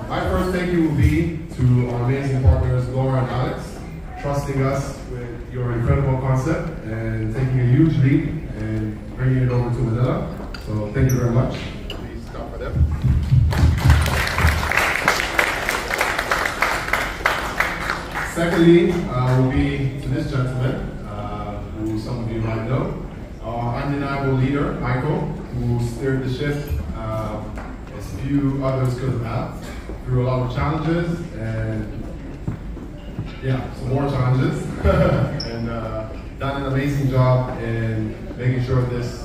My first thank you will be to our amazing partners, Laura and Alex, trusting us with your incredible concept and taking a huge leap and bringing it over to Manila. So thank you very much. Please clap for them. Secondly, will be to this gentleman, who some of you might know, our undeniable leader, Michael, who steered the ship as few others could have, through a lot of challenges and some more challenges, and done an amazing job in making sure this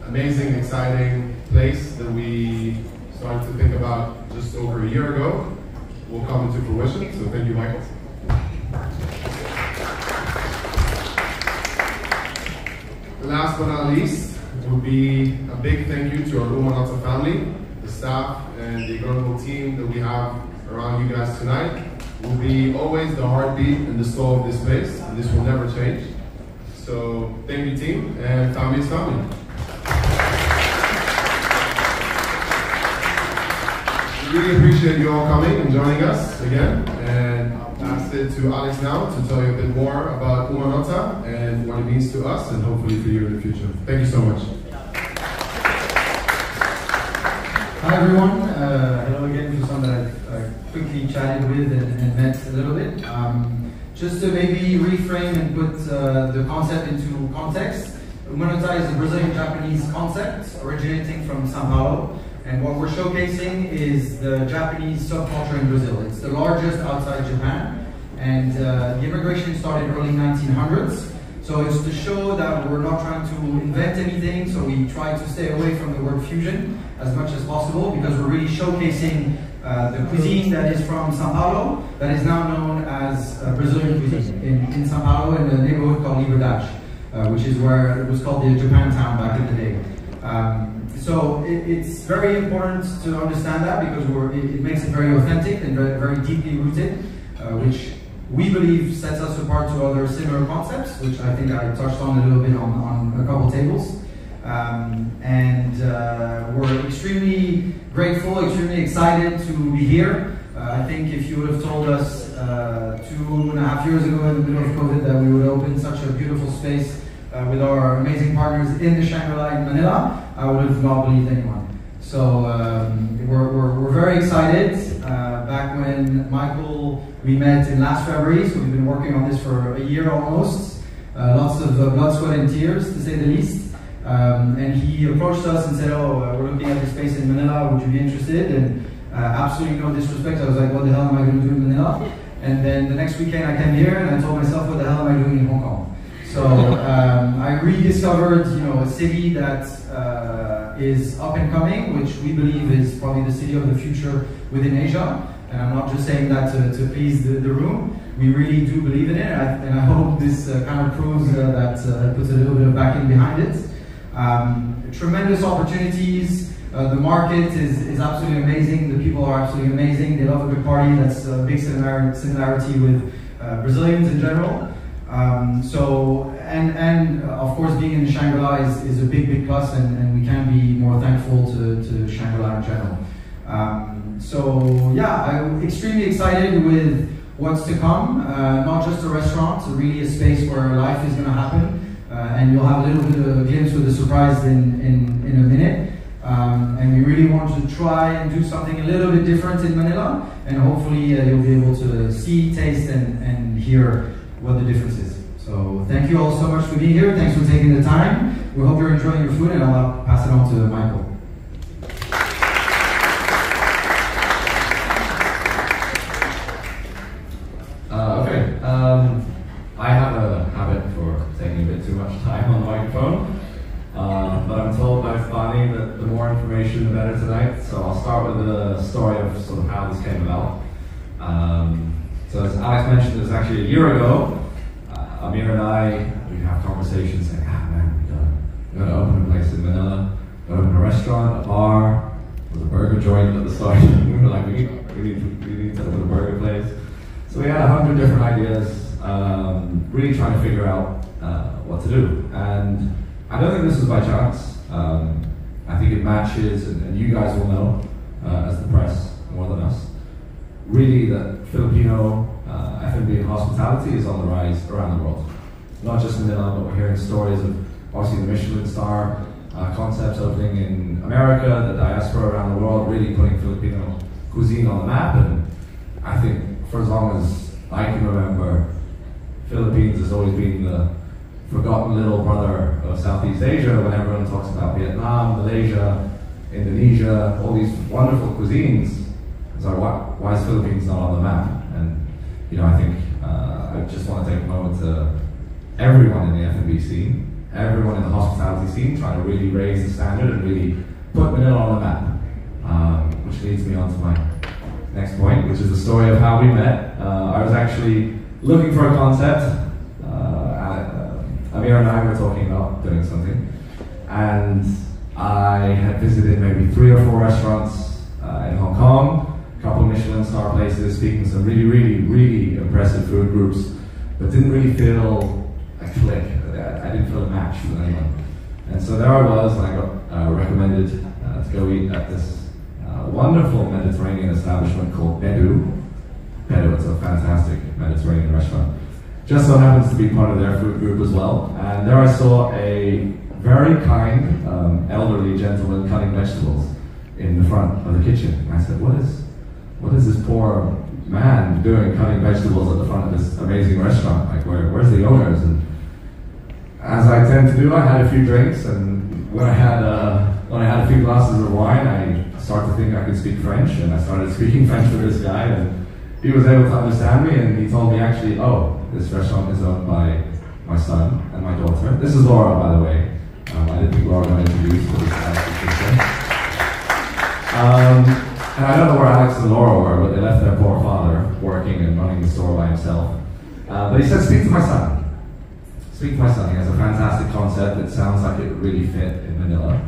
amazing, exciting place that we started to think about just over a year ago will come into fruition. So thank you, Michael. Last but not least would be a big thank you to our Umo Nota family, the staff, and the incredible team that we have around you guys tonight. Will be always the heartbeat and the soul of this place, and this will never change. So thank you, team, and family is family. We really appreciate you all coming and joining us again, and I'll pass it to Alex now to tell you a bit more about Umo Nota and what it means to us and hopefully for you in the future. Thank you so much. Hi everyone, hello again for some that I've quickly chatted with and met a little bit. Just to maybe reframe and put the concept into context, Umo Nota is a Brazilian-Japanese concept originating from São Paulo, and what we're showcasing is the Japanese subculture in Brazil. It's the largest outside Japan, and the immigration started early 1900s. So it's to show that we're not trying to invent anything, so we try to stay away from the word fusion as much as possible, because we're really showcasing the cuisine that is from São Paulo, that is now known as Brazilian cuisine in São Paulo, in the neighborhood called Liberdade, which is where it was called the Japantown back in the day. So it's very important to understand that, because it makes it very authentic and very deeply rooted, which we believe sets us apart to other similar concepts, which I think I touched on a little bit on a couple tables. We're extremely grateful, extremely excited to be here. I think if you would have told us 2.5 years ago in the middle of COVID that we would open such a beautiful space with our amazing partners in the Shangrila in Manila, I would have not believed anyone. So we're very excited. Back when Michael, we met in last February, so we've been working on this for a year almost. Lots of blood, sweat and tears, to say the least. And he approached us and said, oh, we're looking at the space in Manila, would you be interested? And absolutely no disrespect, I was like, what the hell am I going to do in Manila? And then the next weekend I came here and I told myself, what the hell am I doing in Hong Kong? So I rediscovered, a city that is up and coming, which we believe is probably the city of the future within Asia. And I'm not just saying that to please the room. We really do believe in it, and I hope this kind of proves that puts a little bit of backing behind it. Tremendous opportunities. The market is absolutely amazing. The people are absolutely amazing. They love a good party. That's a big similarity with Brazilians in general. And of course, being in Shangri-La is a big plus, and we can't be more thankful to Shangri-La in general. I'm extremely excited with what's to come. Not just a restaurant, really a space where life is going to happen, and you'll have a little bit of a glimpse with the surprise in a minute. And we really want to try and do something a little bit different in Manila, and hopefully you'll be able to see, taste, and hear what the difference is. So thank you all so much for being here. Thanks for taking the time. We hope you're enjoying your food, and I'll pass it on to Michael. I have a habit for taking a bit too much time on the microphone, but I'm told by Fanny that the more information the better tonight, so I'll start with the story of sort of how this came about. So as Alex mentioned, it was actually a year ago. Amir and I, we have conversations saying, we gotta open a place in Manila, gotta open a restaurant, a bar, there's a burger joint at the start. We were like, we need to open a burger place. So we had 100 different ideas, really trying to figure out what to do. And I don't think this is by chance. I think it matches, and you guys will know, as the press, more than us, really that Filipino F&B and hospitality is on the rise around the world. Not just Manila, but we're hearing stories of obviously the Michelin star concepts opening in America, the diaspora around the world, really putting Filipino cuisine on the map. And I think for as long as I can remember, Philippines has always been the forgotten little brother of Southeast Asia when everyone talks about Vietnam, Malaysia, Indonesia, all these wonderful cuisines. So why is Philippines not on the map? And I think I just want to take a moment to everyone in the F&B scene, everyone in the hospitality scene, trying to really raise the standard and really put Manila on the map. Which leads me on to my next point, which is the story of how we met. I was actually looking for a concept. Amir and I were talking about doing something, and I had visited maybe 3 or 4 restaurants in Hong Kong, a couple of Michelin star places, speaking to some really, really, really impressive food groups, but didn't really feel a click. I didn't feel a match with anyone. And so there I was, and I got recommended to go eat at this wonderful Mediterranean establishment called Bedu. Bedu, it's a fantastic Mediterranean restaurant. Just so happens to be part of their food group as well. And there I saw a very kind elderly gentleman cutting vegetables in the front of the kitchen. And I said, what is this poor man doing cutting vegetables at the front of this amazing restaurant? Like, where's the owners? And as I tend to do, I had a few drinks, and when I had a few glasses of wine, I started to think I could speak French, and I started speaking French with this guy, and he was able to understand me, and he told me actually, oh, this restaurant is owned by my son and my daughter. This is Laura, by the way. I didn't think Laura got introduced to this and I don't know where Alex and Laura were, but they left their poor father working and running the store by himself. But he said, speak to my son. Speak to my son. He has a fantastic concept that sounds like it would really fit in Manila.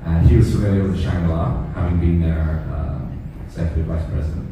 And he was familiar with the Shangrila, having been their executive vice president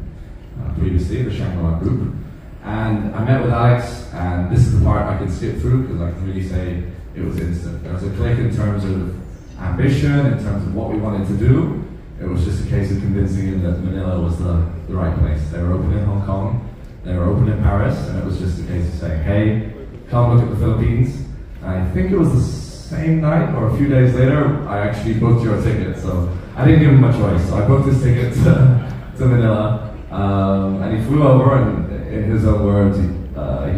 previously, the Shangrila group. And I met with Alex, and this is the part I can skip through because I can really say it was instant. There was a click in terms of ambition, in terms of what we wanted to do. It was just a case of convincing him that Manila was the right place. They were open in Hong Kong, they were open in Paris, and it was just a case of saying, hey, come look at the Philippines. And I think it was the same night or a few days later, I actually booked your ticket. So I didn't give him a choice. So I booked his ticket to Manila. And he flew over, and in his own words, he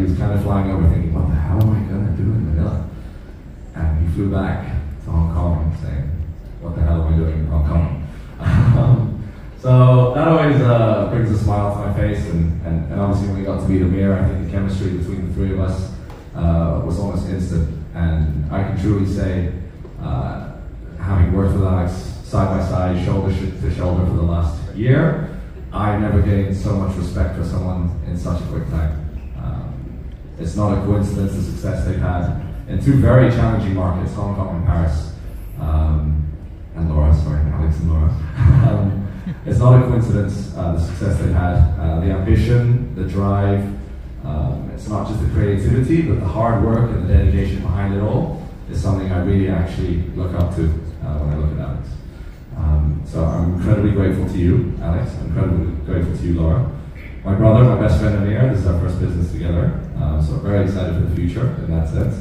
was kind of flying over thinking, what the hell am I going to do in Manila? And he flew back to Hong Kong saying, what the hell am I doing in Hong Kong? So that always brings a smile to my face, and obviously when we got to meet Amir, I think the chemistry between the 3 of us was almost instant. And I can truly say, having worked with Alex side by side, shoulder to shoulder for the last year, I never gained so much respect for someone in such a quick time. It's not a coincidence the success they've had in 2 very challenging markets, Hong Kong and Paris. And Laura, sorry, Alex and Laura. It's not a coincidence the success they've had. The ambition, the drive, it's not just the creativity, but the hard work and the dedication behind it all is something I really actually look up to when I look at Alex. So I'm incredibly grateful to you, Alex. I'm incredibly grateful to you, Laura. My brother, my best friend Amir, this is our first business together. So I'm very excited for the future in that sense.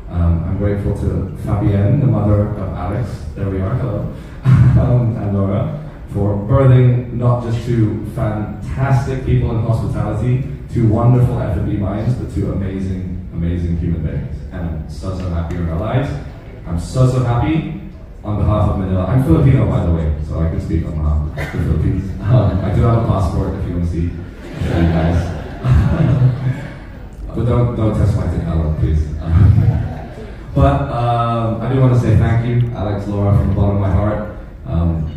I'm grateful to Fabienne, the mother of Alex. There we are, hello. And Laura, for birthing not just 2 fantastic people in hospitality, 2 wonderful F&B minds, but 2 amazing, amazing human beings. And I'm so happy you're in our lives. I'm so happy on behalf of Manila. I'm Filipino, by the way, so I can speak on behalf of the Philippines. I do have a passport if you want to see. I'll show you guys. But don't test my technology, please. But I do want to say thank you, Alex, Laura, from the bottom of my heart.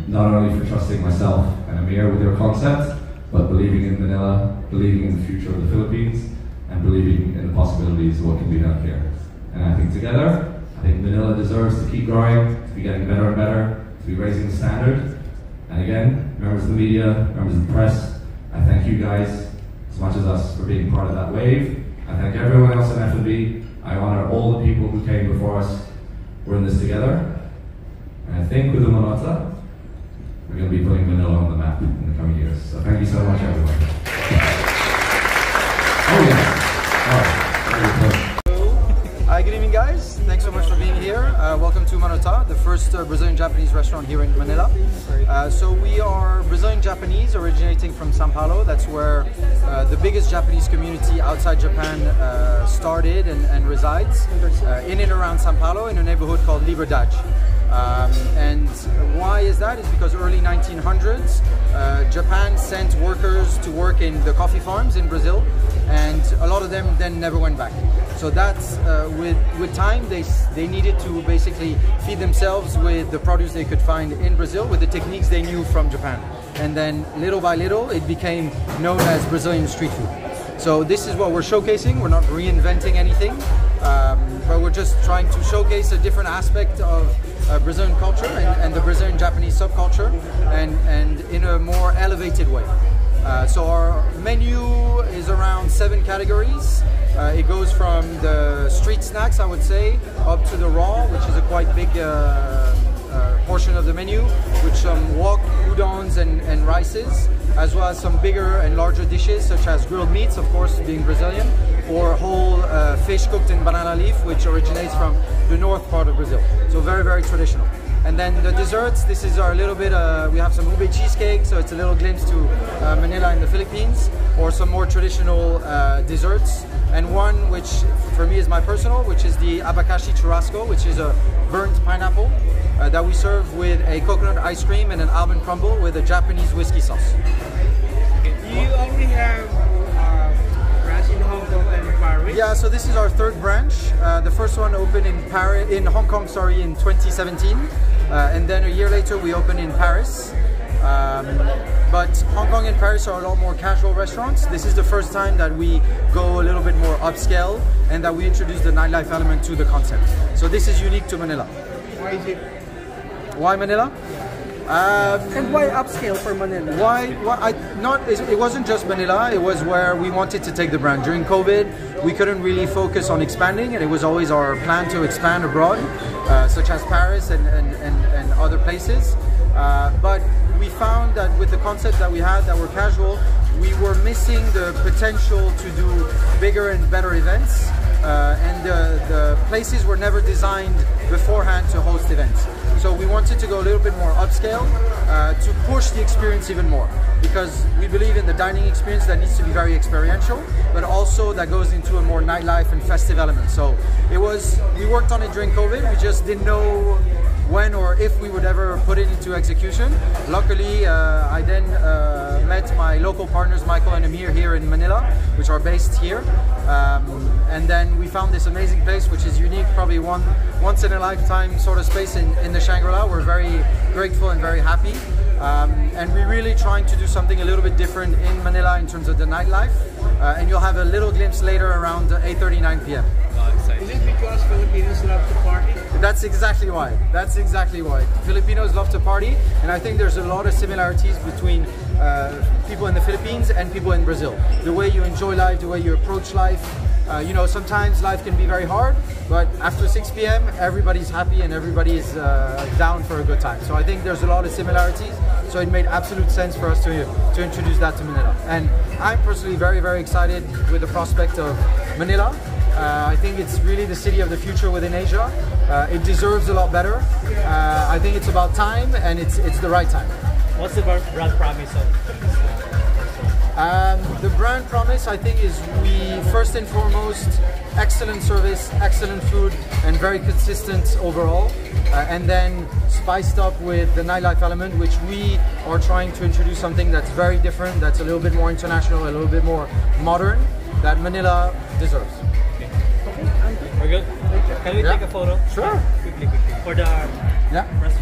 Not only for trusting myself and Amir with your concept, but believing in Manila, believing in the future of the Philippines, and believing in the possibilities of what can be done here. And I think together, I think Manila deserves to keep growing, to be getting better and better, to be raising the standard. And again, members of the media, members of the press, I thank you guys as much as us for being part of that wave. I thank everyone else in F&B. I honor all the people who came before us. We're in this together. And I think with Umo Nota, we're going to be putting Manila on the map in the coming years. So thank you so much, everyone. Thanks so much for being here. Welcome to Umo Nota, the first Brazilian-Japanese restaurant here in Manila. So we are Brazilian-Japanese, originating from São Paulo. That's where the biggest Japanese community outside Japan started and resides, in and around São Paulo, in a neighborhood called Liberdade. And why is that? It's because early 1900s, Japan sent workers to work in the coffee farms in Brazil, and a lot of them then never went back. So that's, with time, they needed to basically feed themselves with the produce they could find in Brazil, with the techniques they knew from Japan. And then little by little, it became known as Brazilian street food. So this is what we're showcasing. We're not reinventing anything, but we're just trying to showcase a different aspect of Brazilian culture and the Brazilian-Japanese subculture, and in a more elevated way. So our menu is around 7 categories. It goes from the street snacks, I would say, up to the raw, which is a quite big portion of the menu, with some wok, udons and rices, as well as some bigger and larger dishes such as grilled meats, of course being Brazilian, or whole fish cooked in banana leaf, which originates from the north part of Brazil. So very, very traditional. And then the desserts, this is our little bit, we have some ube cheesecake, so it's a little glimpse to Manila in the Philippines, or some more traditional desserts. And one which for me is my personal, which is the abacaxi churrasco, which is a burnt pineapple that we serve with a coconut ice cream and an almond crumble with a Japanese whiskey sauce. Okay. Do you only have branch in Hong Kong and Paris? Yeah, so this is our 3rd branch. The first one opened in Hong Kong, in 2017, and then a year later we opened in Paris. But Hong Kong and Paris are a lot more casual restaurants. This is the first time that we go a little bit more upscale and that we introduce the nightlife element to the concept. So this is unique to Manila. Why is it? Why Manila? And why upscale for Manila? It wasn't just Manila, it was where we wanted to take the brand. During COVID, we couldn't really focus on expanding, and it was always our plan to expand abroad, such as Paris and other places. But we found that with the concept that we had, that were casual, we were missing the potential to do bigger and better events, and the places were never designed beforehand to host events. So we wanted to go a little bit more upscale, to push the experience even more, because we believe in the dining experience that needs to be very experiential, but also that goes into a more nightlife and festive element. So we worked on it during COVID, we just didn't know when or if we would ever put it into execution. Luckily, I then met my local partners, Michael and Amir, here in Manila, which are based here. And then we found this amazing place, which is unique, probably once in a lifetime sort of space in the Shangrila. We're very grateful and very happy. And we're really trying to do something a little bit different in Manila in terms of the nightlife. And you'll have a little glimpse later around 8:39 p.m. Is it because Filipinos love to party? That's exactly why. That's exactly why. Filipinos love to party, and I think there's a lot of similarities between people in the Philippines and people in Brazil. The way you enjoy life, the way you approach life. You know, sometimes life can be very hard, but after 6 p.m. everybody's happy and everybody is down for a good time. So I think there's a lot of similarities. So it made absolute sense for us to introduce that to Manila. And I'm personally very, very excited with the prospect of Manila. I think it's really the city of the future within Asia. It deserves a lot better. I think it's about time, and it's the right time. What's the brand promise of? The brand promise, I think, is we first and foremost excellent service, excellent food, and very consistent overall. And then spiced up with the nightlife element, which we are trying to introduce something that's very different, that's a little bit more international, a little bit more modern, that Manila deserves. We're good. Can we take a photo? Sure. Quickly. For the restaurant.